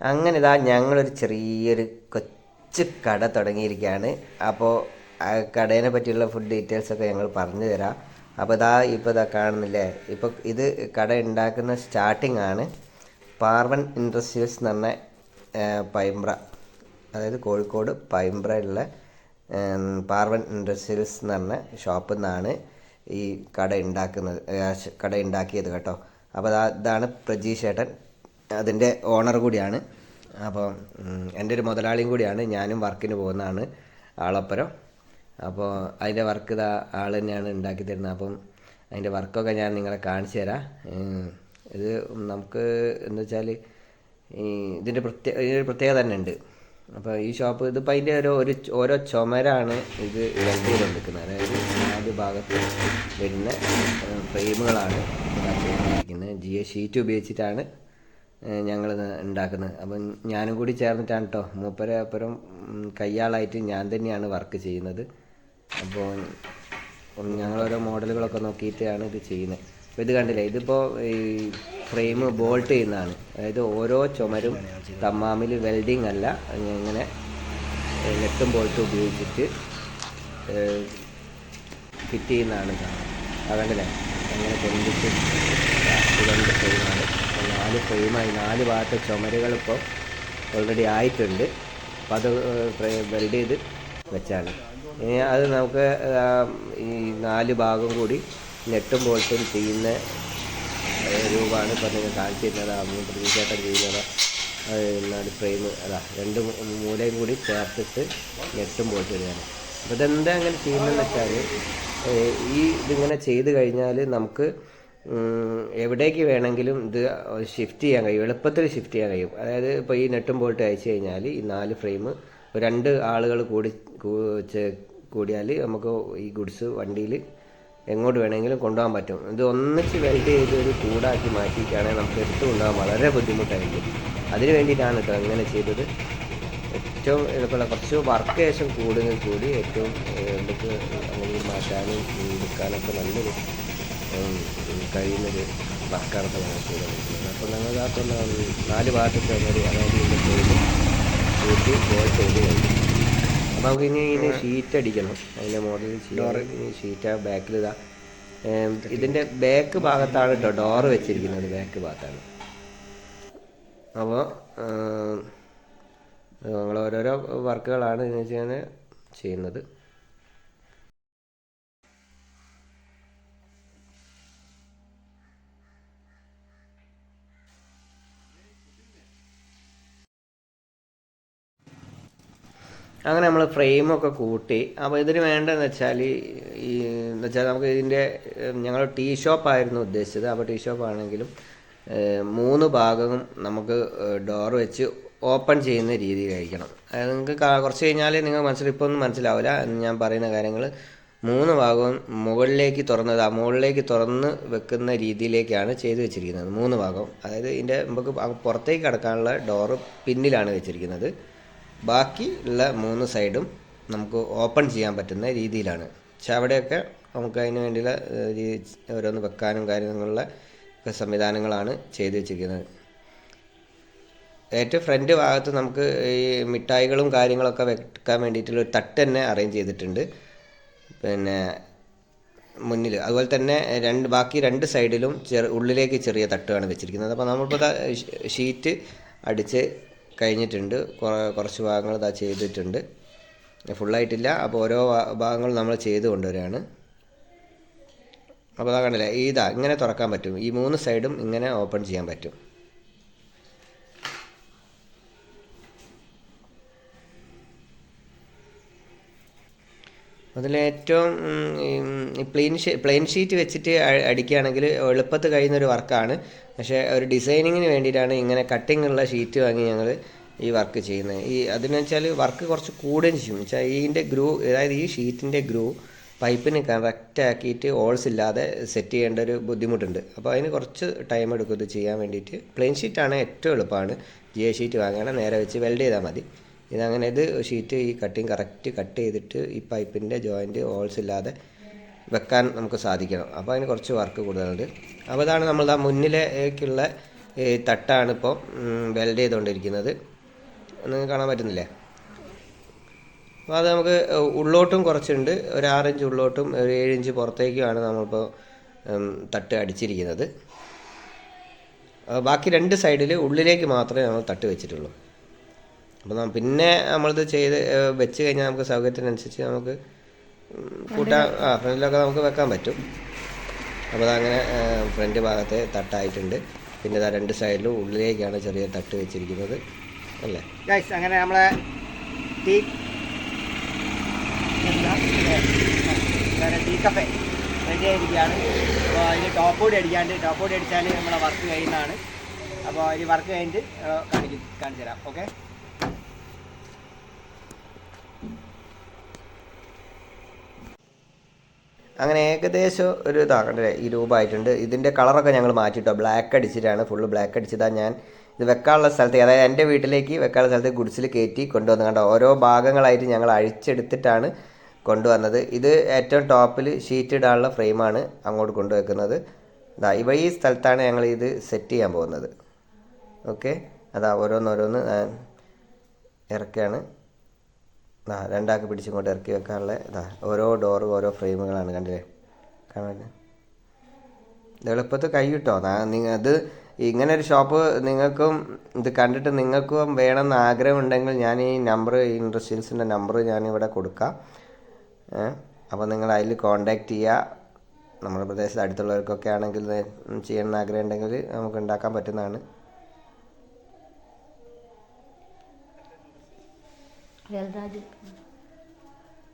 അങ്ങനെ ഇതാ ഞങ്ങളൊരു ചെറിയൊരു കൊച്ചു കട തുടങ്ങിയിരിക്കുകയാണ്. അപ്പോൾ ആ കടേനെ പറ്റിയുള്ള ഫുഡ് ഡീറ്റെയിൽസൊക്കെ ഞങ്ങൾ പറഞ്ഞു തരാം. അപ്പോൾ ഇപ്പോൾ കാണുന്നില്ലേ, ഇപ്പോൾ ഇത് കട ഉണ്ടാക്കുന്ന സ്റ്റാർട്ടിംഗ് ആണ്. പാർവൻ ഇൻഡസ്ട്രീസ് എന്ന് പറഞ്ഞ പൈമ്പ്ര, അതായത് കോഴിക്കോട് പൈമ്പ്രയുള്ള പാർവൻ ഇൻഡസ്ട്രീസ് എന്ന് പറഞ്ഞ ഷോപ്പിൽ നിന്നാണ് ഈ കട ഉണ്ടാക്കിയത് കേട്ടോ. അപ്പോൾ ഇതാണ് പ്രജീഷ് ഏട്ടൻ, അതിൻ്റെ ഓണർ കൂടിയാണ്. അപ്പോൾ എൻ്റെ ഒരു മുതലാളിയും കൂടിയാണ്. ഞാനും വർക്കിന് പോകുന്നതാണ് ആളൊപ്പരം. അപ്പോൾ അതിൻ്റെ വർക്ക് ആൾ തന്നെയാണ് ഉണ്ടാക്കി തരുന്നത്. അപ്പം അതിൻ്റെ വർക്കൊക്കെ ഞാൻ നിങ്ങളെ കാണിച്ചു തരാം. ഇത് നമുക്ക് എന്താ വെച്ചാൽ ഇതിൻ്റെ പ്രത്യേകത തന്നെ ഉണ്ട്. അപ്പോൾ ഈ ഷോപ്പ് ഇതിപ്പോൾ അതിൻ്റെ ഓരോ ചുമരാണ് ഇത് വെൽഡ് ചെയ്തുകൊണ്ടിരിക്കുന്നത്. അതായത് 4 ഭാഗത്ത് വരുന്ന ഫ്രെയിമുകളാണ് ചെയ്തിരിക്കുന്നത്. ഷീറ്റ് ഉപയോഗിച്ചിട്ടാണ് ഞങ്ങൾ ഉണ്ടാക്കുന്നത്. അപ്പം ഞാനും കൂടി ചേർന്നിട്ടാണ് കേട്ടോ, മൂപ്പരെ അപ്പുറം കയ്യാളായിട്ട് ഞാൻ തന്നെയാണ് വർക്ക് ചെയ്യുന്നത്. അപ്പോൾ ഞങ്ങളോരോ മോഡലുകളൊക്കെ നോക്കിയിട്ടാണ് ഇത് ചെയ്യുന്നത്. അപ്പോൾ ഇത് കണ്ടില്ലേ, ഇതിപ്പോൾ ഈ ഫ്രെയിം ബോൾട്ട് ചെയ്യുന്നതാണ്. അതായത് ഓരോ ചുമരും തമ്മാമിൽ വെൽഡിങ് അല്ല, ഇങ്ങനെ നെട്ടും ബോൾട്ടും ഉപയോഗിച്ചിട്ട് ഫിറ്റ് ചെയ്യുന്നതാണ്. അതുകൊണ്ടല്ലേ അങ്ങനെ കൊണ്ടിട്ട് 2 ഫ്രെയിമാണ്, 4 ഫ്രെയിമായി. 4 ഭാഗത്തെ ചുമരുകളിപ്പോൾ ഓൾറെഡി ആയിട്ടുണ്ട്. അപ്പോൾ അത് വെൽഡ് ചെയ്ത് വെച്ചാണ്. അത് നമുക്ക് ഈ 4 ഭാഗം കൂടി നെട്ടും ബോൾട്ടും ചെയ്യുന്ന രൂപമാണ് ഇപ്പോൾ നിങ്ങൾ കാണിച്ചു തരുന്നത്. പ്രതീക്ഷയായിട്ട് ചെയ്യുന്നത് 4 ഫ്രെയിം 2 മൂലയും കൂടി ചേർത്തിട്ട് നെട്ടും ബോൾട്ടും ഇടുകയാണ്. അപ്പോൾ ഇതെന്താ അങ്ങനെ ചെയ്യുന്നതെന്ന് വെച്ചാൽ, ഇതിങ്ങനെ ചെയ്ത് കഴിഞ്ഞാൽ നമുക്ക് എവിടേക്ക് വേണമെങ്കിലും ഇത് ഷിഫ്റ്റ് ചെയ്യാൻ കഴിയും, എളുപ്പത്തിൽ ഷിഫ്റ്റ് ചെയ്യാൻ കഴിയും. അതായത് ഇപ്പോൾ ഈ നെട്ടും ബോൾട്ട് അയച്ചു കഴിഞ്ഞാൽ ഈ 4 ഫ്രെയിം 2 ആളുകൾ കൂടിയാൽ നമുക്ക് ഈ ഗുഡ്സ് വണ്ടിയിൽ എങ്ങോട്ട് വേണമെങ്കിലും കൊണ്ടുപോകാൻ പറ്റും. ഇത് ഒന്നിച്ച് വെൽഡ് ചെയ്ത് ഒരു കൂടാക്കി മാറ്റിക്കുകയാണെങ്കിൽ നമുക്ക് എടുത്തു കൊണ്ടുപോകാൻ വളരെ ബുദ്ധിമുട്ടായിരിക്കും. അതിന് വേണ്ടിയിട്ടാണ് കേട്ടോ അങ്ങനെ ചെയ്തത്. ഏറ്റവും എളുപ്പമുള്ള കുറച്ച് വർക്ക് ശേഷം കൂടി ഏറ്റവും നമുക്ക് അങ്ങനെ മാറ്റാനും എടുക്കാനൊക്കെ നല്ലൊരു കഴിയുന്നൊരു വർക്കാണ് ഞങ്ങൾ ചെയ്തുകൊണ്ടിരിക്കുന്നത്. അപ്പോൾ ഞങ്ങൾക്ക് 4 ഭാഗത്തൊക്കെ അതായത് ഇതിൻ്റെ കൂട്ടി ബോൾട്ട് ചെയ്ത് കഴിഞ്ഞു. അപ്പോൾ നമുക്ക് ഇനി ഷീറ്റ് അടിക്കണം. അതിൻ്റെ മോഡൽ ഷീറ്റ് ബാക്കിൽ ഇതിൻ്റെ ബാക്ക് ഭാഗത്താണ് കേട്ടോ ഡോറ് വെച്ചിരിക്കുന്നത്, ബാക്ക് ഭാഗത്താണ്. അപ്പോൾ നമ്മൾ ഓരോരോ വർക്കുകളാണ് എന്ന് വെച്ചാൽ ചെയ്യുന്നത്. അങ്ങനെ നമ്മൾ ഫ്രെയിമൊക്കെ കൂട്ടി. അപ്പോൾ ഇതിന് വേണ്ടതെന്ന് വെച്ചാൽ നമുക്ക് ഇതിൻ്റെ ഞങ്ങൾ ടീ ഷോപ്പായിരുന്നു ഉദ്ദേശിച്ചത്. അപ്പോൾ ടീ ഷോപ്പാണെങ്കിലും 3 ഭാഗവും നമുക്ക് ഡോർ വെച്ച് ഓപ്പൺ ചെയ്യുന്ന രീതിയിലായിരിക്കണം. അതായത് നിങ്ങൾക്ക് കുറച്ച് കഴിഞ്ഞാൽ നിങ്ങൾ ഇപ്പോൾ ഒന്നും മനസ്സിലാവില്ല ഞാൻ പറയുന്ന കാര്യങ്ങൾ. 3 ഭാഗവും മുകളിലേക്ക് തുറന്ന് വെക്കുന്ന രീതിയിലേക്കാണ് ചെയ്ത് വെച്ചിരിക്കുന്നത്. 3 ഭാഗവും, അതായത് ഇതിൻ്റെ നമുക്ക് പുറത്തേക്ക് കടക്കാനുള്ള ഡോറ് പിന്നിലാണ് വെച്ചിരിക്കുന്നത്. ബാക്കി ഉള്ള 3 സൈഡും നമുക്ക് ഓപ്പൺ ചെയ്യാൻ പറ്റുന്ന രീതിയിലാണ്. പക്ഷെ അവിടെയൊക്കെ നമുക്ക് അതിന് വേണ്ടിയുള്ള ഓരോന്ന് വെക്കാനും കാര്യങ്ങളുള്ള സംവിധാനങ്ങളാണ് ചെയ്തു വെച്ചിരിക്കുന്നത്. ഏറ്റവും ഫ്രണ്ട് ഭാഗത്ത് നമുക്ക് ഈ മിഠായികളും കാര്യങ്ങളൊക്കെ വെക്കാൻ വേണ്ടിയിട്ടുള്ള ഒരു തട്ട് തന്നെ അറേഞ്ച് ചെയ്തിട്ടുണ്ട്. പിന്നെ മുന്നിൽ അതുപോലെ തന്നെ ബാക്കി 2 സൈഡിലും ഉള്ളിലേക്ക് ചെറിയ തട്ടുമാണ് വെച്ചിരിക്കുന്നത്. അപ്പോൾ നമ്മളിപ്പോൾ ഷീറ്റ് അടിച്ച് കഴിഞ്ഞിട്ടുണ്ട്. കുറച്ച് ഭാഗങ്ങൾ ചെയ്തിട്ടുണ്ട്, ഫുള്ളായിട്ടില്ല. അപ്പോൾ ഓരോ ഭാഗങ്ങൾ നമ്മൾ ചെയ്ത് കൊണ്ടുവരികയാണ്. അപ്പോൾ കണ്ടില്ലേ, ഇങ്ങനെ തുറക്കാൻ പറ്റും. ഈ 3 സൈഡും ഇങ്ങനെ ഓപ്പൺ ചെയ്യാൻ പറ്റും. അതിലേറ്റവും പ്ലെയിൻ ഷീറ്റ് വെച്ചിട്ട് അടിക്കുകയാണെങ്കിൽ എളുപ്പത്തിൽ കഴിയുന്നൊരു വർക്കാണ്. പക്ഷേ ഒരു ഡിസൈനിങ്ങിന് വേണ്ടിയിട്ടാണ് ഇങ്ങനെ കട്ടിങ് ഉള്ള ഷീറ്റ് വാങ്ങി ഞങ്ങൾ ഈ വർക്ക് ചെയ്യുന്നത്. അതിന് വെച്ചാൽ വർക്ക് കുറച്ച് കൂടുകയും ചെയ്യും. വെച്ചാൽ ഇതിൻ്റെ അതായത് ഈ ഷീറ്റിൻ്റെ പൈപ്പിന് കറക്റ്റ് ആക്കിയിട്ട് ഹോൾസ് ഇല്ലാതെ സെറ്റ് ചെയ്യേണ്ട ഒരു ബുദ്ധിമുട്ടുണ്ട്. അപ്പോൾ അതിന് കുറച്ച് ടൈം എടുക്കും ഇത് ചെയ്യാൻ വേണ്ടിയിട്ട്. പ്ലെയിൻ ഷീറ്റാണ് ഏറ്റവും എളുപ്പമാണ്. ഷീറ്റ് വാങ്ങുകയാണ്, നേരെ വെച്ച് വെൽഡ് ചെയ്താൽ മതി. ഇത് ഷീറ്റ് ഈ കറക്റ്റ് കട്ട് ചെയ്തിട്ട് ഈ പൈപ്പിൻ്റെ ജോയിൻറ്റ് ഹോൾസ് ഇല്ലാതെ വെക്കാൻ നമുക്ക് സാധിക്കണം. അപ്പോൾ അതിന് കുറച്ച് വർക്ക് കൂടുതലുണ്ട്. അപ്പോൾ ഇതാണ് നമ്മൾ മുന്നിലേക്കുള്ള തട്ടാണ് ഇപ്പോൾ വെൽഡ് ചെയ്തുകൊണ്ടിരിക്കുന്നത്. നിങ്ങൾക്ക് കാണാൻ പറ്റുന്നില്ലേ? അപ്പോൾ അത് നമുക്ക് ഉള്ളോട്ടും കുറച്ചുണ്ട്, ഒരു 6 ഇഞ്ച് ഉള്ളോട്ടും ഒരു 7 ഇഞ്ച് പുറത്തേക്കുമാണ് നമ്മളിപ്പോൾ തട്ട് അടിച്ചിരിക്കുന്നത്. ബാക്കി 2 സൈഡിൽ ഉള്ളിലേക്ക് മാത്രമേ നമ്മൾ തട്ട് വെച്ചിട്ടുള്ളൂ. അപ്പോൾ പിന്നെ നമ്മളിത് വെച്ച് കഴിഞ്ഞാൽ നമുക്ക് സൗകര്യത്തിനനുസരിച്ച് നമുക്ക് ഫ്രണ്ടിലൊക്കെ നമുക്ക് വെക്കാൻ പറ്റും. അപ്പോൾ അതങ്ങനെ ഫ്രണ്ട് ഭാഗത്തെ തട്ടായിട്ടുണ്ട്. പിന്നെ ഇതാ 2 സൈഡിലും ഉള്ളിലേക്കാണ് ചെറിയ തട്ട് വെച്ചിരിക്കുന്നത് അല്ലേ ഗൈസ്. അങ്ങനെ നമ്മളെ ടീ കഫേ റെഡി ആയിരിക്കുകയാണ്. അപ്പോൾ അതിന് ടോപ്പ് കൂടി അടിച്ചാൽ നമ്മളെ വർക്ക് കഴിയുന്നതാണ്. അപ്പോൾ ഈ വർക്ക് കഴിഞ്ഞിട്ട് കാണിച്ചു തരാം. ഓക്കെ. അങ്ങനെ ഏകദേശം ഒരു ഇതാകണ്ടേ ഈ രൂപമായിട്ടുണ്ട്. ഇതിൻ്റെ കളറൊക്കെ ഞങ്ങൾ മാറ്റിയിട്ടോ, ബ്ലാക്ക് അടിച്ചിട്ടാണ്, ഫുള്ള് ബ്ലാക്ക് അടിച്ചതാണ്. ഞാൻ ഇത് വെക്കാനുള്ള സ്ഥലത്ത്, അതായത് എൻ്റെ വീട്ടിലേക്ക് വെക്കാനുള്ള സ്ഥലത്ത് ഗുഡ്സിൽ കയറ്റി കൊണ്ടുവന്ന് കണ്ടോ, ഓരോ ഭാഗങ്ങളായിട്ട് ഞങ്ങൾ അഴിച്ചെടുത്തിട്ടാണ് കൊണ്ടുവന്നത്. ഇത് ഏറ്റവും ടോപ്പിൽ ഷീറ്റ് ഇടാനുള്ള ഫ്രെയിമാണ് അങ്ങോട്ട് കൊണ്ടുവെക്കുന്നത്. ഈ സ്ഥലത്താണ് ഞങ്ങൾ ഇത് സെറ്റ് ചെയ്യാൻ പോകുന്നത്. ഓക്കെ, അതാ ഓരോന്നോരോന്ന് ഇറക്കുകയാണ്. രണ്ടാക്കി പിടിച്ചിങ്ങോട്ട് ഇറക്കി വെക്കാനുള്ള ഓരോ ഡോറും ഓരോ ഫ്രെയിമുകളാണ്. കണ്ടില്ലേ, കാണാൻ ഇത് എളുപ്പത്തിൽ കഴിയിട്ടോ. അത് ഇങ്ങനെ ഒരു ഷോപ്പ് നിങ്ങൾക്കും ഇത് കണ്ടിട്ട് നിങ്ങൾക്കും വേണമെന്ന് ആഗ്രഹമുണ്ടെങ്കിൽ ഞാൻ ഈ നമ്പർ, ഇൻഡസ്ട്രിയൽസിൻ്റെ നമ്പർ ഞാനിവിടെ കൊടുക്കാം. അപ്പോൾ നിങ്ങൾ അതിൽ കോൺടാക്റ്റ് ചെയ്യുക. നമ്മുടെ പ്രദേശത്ത് അടുത്തുള്ളവർക്കൊക്കെ ആണെങ്കിൽ ചെയ്യണമെന്ന് ആഗ്രഹം ഉണ്ടെങ്കിൽ നമുക്ക് ഉണ്ടാക്കാൻ പറ്റുന്നതാണ്.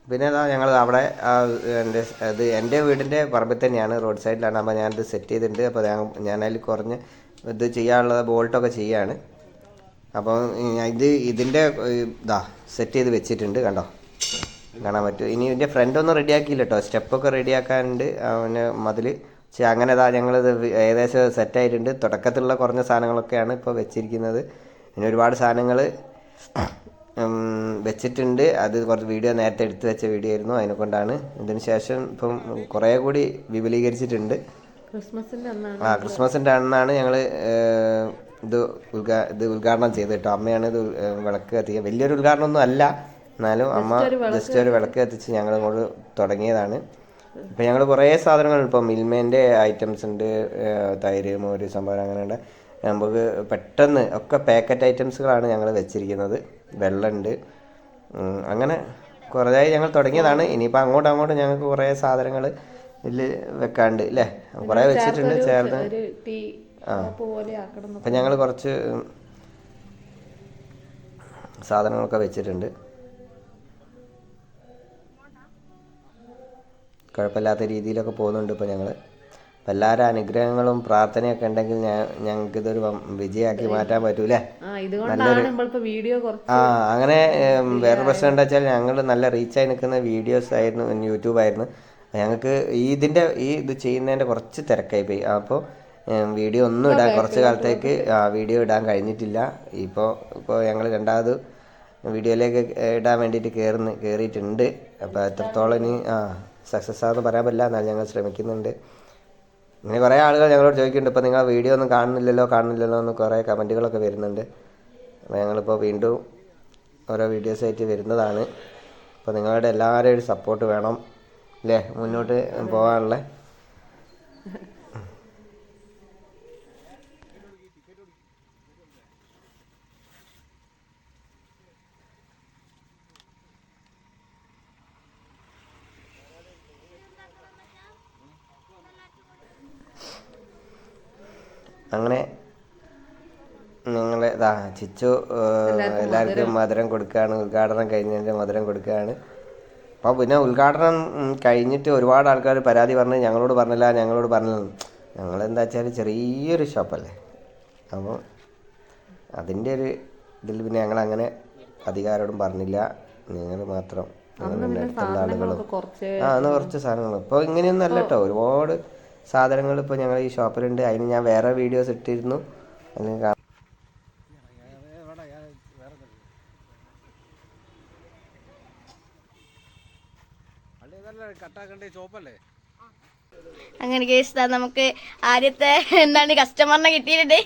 പിന്നെ ഞങ്ങൾ അവിടെ എൻ്റെ വീടിൻ്റെ പറമ്പിൽ തന്നെയാണ്, റോഡ് സൈഡിലാണ്. അപ്പോൾ ഞാനിത് സെറ്റ് ചെയ്തിട്ടുണ്ട്. അപ്പോൾ ഞാനതിൽ കുറഞ്ഞ് ഇത് ചെയ്യാനുള്ളത് ബോൾട്ടൊക്കെ ചെയ്യാണ്. അപ്പോൾ ഇതിൻ്റെ സെറ്റ് ചെയ്ത് വെച്ചിട്ടുണ്ട്, കണ്ടോ, കാണാൻ പറ്റും. ഇനി ഇതിൻ്റെ ഫ്രണ്ടൊന്നും റെഡിയാക്കിയില്ല കേട്ടോ, സ്റ്റെപ്പൊക്കെ റെഡിയാക്കാനുണ്ട്. പിന്നെ മതിൽ അങ്ങനെ ഞങ്ങളിത് ഏകദേശം സെറ്റായിട്ടുണ്ട്. തുടക്കത്തിലുള്ള കുറഞ്ഞ സാധനങ്ങളൊക്കെയാണ് ഇപ്പോൾ വെച്ചിരിക്കുന്നത്. ഇനി ഒരുപാട് സാധനങ്ങൾ വെച്ചിട്ടുണ്ട്. അത് കുറച്ച് വീഡിയോ നേരത്തെ എടുത്തു വെച്ച വീഡിയോ ആയിരുന്നു, അതിനെക്കൊണ്ടാണ്. ഇതിന് ശേഷം ഇപ്പം കുറേ കൂടി വിപുലീകരിച്ചിട്ടുണ്ട്. ക്രിസ്മസിൻ്റെ അന്നാണ് ഞങ്ങൾ ഇത് ഉദ്ഘാടനം ചെയ്ത് കേട്ടോ. അമ്മയാണ് ഇത് വിളക്ക് കത്തിക്കുക. വലിയൊരു ഉദ്ഘാടനമൊന്നും അല്ല, എന്നാലും അമ്മ ജസ്റ്റ് ഒരു വിളക്ക് കത്തിച്ച് ഞങ്ങൾ ഇങ്ങോട്ട് തുടങ്ങിയതാണ്. ഇപ്പം ഞങ്ങൾ കുറേ സാധനങ്ങൾ, ഇപ്പം മിൽമേൻ്റെ ഐറ്റംസ് ഉണ്ട്, തൈര്, മോര്, സംഭാരം, അങ്ങനെയുണ്ട്. നമുക്ക് പെട്ടെന്ന് ഒക്കെ പാക്കറ്റ് ഐറ്റംസുകളാണ് ഞങ്ങൾ വെച്ചിരിക്കുന്നത്. വെള്ളമുണ്ട്, അങ്ങനെ കുറേയായി ഞങ്ങൾ തുടങ്ങിയതാണ്. ഇനിയിപ്പോൾ അങ്ങോട്ടും ഞങ്ങൾക്ക് കുറേ സാധനങ്ങൾ ഇതിൽ വെക്കാണ്ട് അല്ലേ, കുറേ വെച്ചിട്ടുണ്ട് ചേർന്ന്. അപ്പം ഞങ്ങൾ കുറച്ച് സാധനങ്ങളൊക്കെ വെച്ചിട്ടുണ്ട്. കുഴപ്പമില്ലാത്ത രീതിയിലൊക്കെ പോകുന്നുണ്ട് ഇപ്പോൾ ഞങ്ങൾ. അപ്പം എല്ലാവരും അനുഗ്രഹങ്ങളും പ്രാർത്ഥനയൊക്കെ ഉണ്ടെങ്കിൽ ഞങ്ങൾക്കിതൊരു വിജയമാക്കി മാറ്റാൻ പറ്റൂലേ. നല്ലൊരു അങ്ങനെ വേറെ പ്രശ്നം എന്താ വെച്ചാൽ ഞങ്ങൾ നല്ല റീച്ചായി നിൽക്കുന്ന വീഡിയോസ് ആയിരുന്നു, യൂട്യൂബായിരുന്നു. ഞങ്ങൾക്ക് ഇത് ചെയ്യുന്നതിൻ്റെ കുറച്ച് തിരക്കായി പോയി. അപ്പോൾ വീഡിയോ ഒന്നും ഇടാൻ കുറച്ച് കാലത്തേക്ക് വീഡിയോ ഇടാൻ കഴിഞ്ഞിട്ടില്ല. ഇപ്പോൾ ഞങ്ങൾ രണ്ടാമത് വീഡിയോയിലേക്ക് ഇടാൻ വേണ്ടിയിട്ട് കയറിയിട്ടുണ്ട്. അപ്പോൾ എത്രത്തോളം ഇനി സക്സസ് ആണെന്ന് പറയാൻ പറ്റില്ല, എന്നാലും ഞങ്ങൾ ശ്രമിക്കുന്നുണ്ട്. ഇങ്ങനെ കുറേ ആളുകൾ ഞങ്ങളോട് ചോദിക്കുന്നുണ്ട്, ഇപ്പോൾ നിങ്ങൾ വീഡിയോ ഒന്നും കാണുന്നില്ലല്ലോ എന്ന് കുറേ കമൻറ്റുകളൊക്കെ വരുന്നുണ്ട്. അപ്പോൾ ഞങ്ങളിപ്പോൾ വീണ്ടും ഓരോ വീഡിയോസായിട്ട് വരുന്നതാണ്. അപ്പോൾ നിങ്ങളുടെ എല്ലാവരുടെയും ഒരു സപ്പോർട്ട് വേണം അല്ലേ മുന്നോട്ട് പോകാനുള്ള. അങ്ങനെ ഞങ്ങൾ ചിച്ചു എല്ലാവർക്കും മധുരം കൊടുക്കുകയാണ്. ഉദ്ഘാടനം കഴിഞ്ഞതിൻ്റെ മധുരം കൊടുക്കുകയാണ്. അപ്പോൾ പിന്നെ ഉദ്ഘാടനം കഴിഞ്ഞിട്ട് ഒരുപാട് ആൾക്കാർ പരാതി പറഞ്ഞ് ഞങ്ങളോട് പറഞ്ഞില്ല. ഞങ്ങളെന്താ വെച്ചാൽ ചെറിയൊരു ഷോപ്പല്ലേ, അപ്പോൾ അതിൻ്റെ ഒരു ഇതിൽ പിന്നെ ഞങ്ങളങ്ങനെ അധികാരോടും പറഞ്ഞില്ല. നിങ്ങൾ മാത്രം, നിങ്ങളുടെ അടുത്തുള്ള ആളുകളും അന്ന് കുറച്ച് സാധനങ്ങൾ. ഇപ്പോൾ ഇങ്ങനെയൊന്നും അല്ല കേട്ടോ, ഒരുപാട് സാധനങ്ങൾ ഇപ്പോൾ ഞങ്ങൾ ഈ ഷോപ്പിലുണ്ട്. അതിന് ഞാൻ വേറെ വീഡിയോസ് ഇട്ടിരുന്നു. അതിന് കട്ടാക്കണ്ടേ ചോപ്പല്ലേ. അങ്ങനെ കേസ് നമുക്ക് ആദ്യത്തെ എന്താണ് കസ്റ്റമറിനെ കിട്ടിയിട്ടുണ്ട്.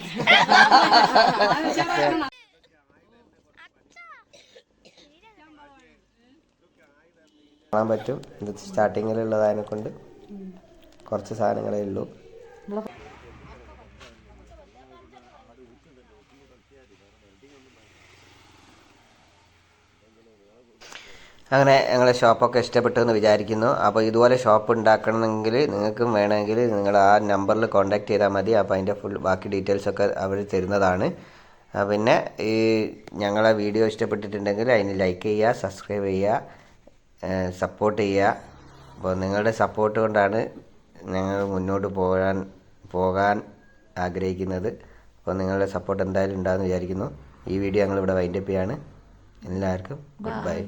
കാണാൻ പറ്റും. ഇത് സ്റ്റാർട്ടിങ്ങിലുള്ളതിനെ കൊണ്ട് കുറച്ച് സാധനങ്ങളേ ഉള്ളൂ. അങ്ങനെ ഞങ്ങളെ ഷോപ്പൊക്കെ ഇഷ്ടപ്പെട്ടു എന്ന് വിചാരിക്കുന്നു. അപ്പോൾ ഇതുപോലെ ഷോപ്പ് ഉണ്ടാക്കണമെങ്കിൽ നിങ്ങൾക്കും വേണമെങ്കിൽ നിങ്ങൾ ആ നമ്പറിൽ കോൺടാക്ട് ചെയ്താൽ മതി. അപ്പോൾ അതിൻ്റെ ബാക്കി ഡീറ്റെയിൽസൊക്കെ അവർ തരുന്നതാണ്. പിന്നെ ഈ ഞങ്ങളെ വീഡിയോ ഇഷ്ടപ്പെട്ടിട്ടുണ്ടെങ്കിൽ അതിന് ലൈക്ക് ചെയ്യുക, സബ്സ്ക്രൈബ് ചെയ്യുക, സപ്പോർട്ട് ചെയ്യുക. അപ്പോൾ നിങ്ങളുടെ സപ്പോർട്ട് കൊണ്ടാണ് ഞങ്ങൾ മുന്നോട്ട് പോകാൻ ആഗ്രഹിക്കുന്നത്. അപ്പോൾ നിങ്ങളുടെ സപ്പോർട്ട് എന്തായാലും ഉണ്ടാകുമെന്ന് വിചാരിക്കുന്നു. ഈ വീഡിയോ ഞങ്ങളിവിടെ വൈൻഡപ്പ് ചെയ്യാണ്. എല്ലാവർക്കും ഗുഡ് ബൈ.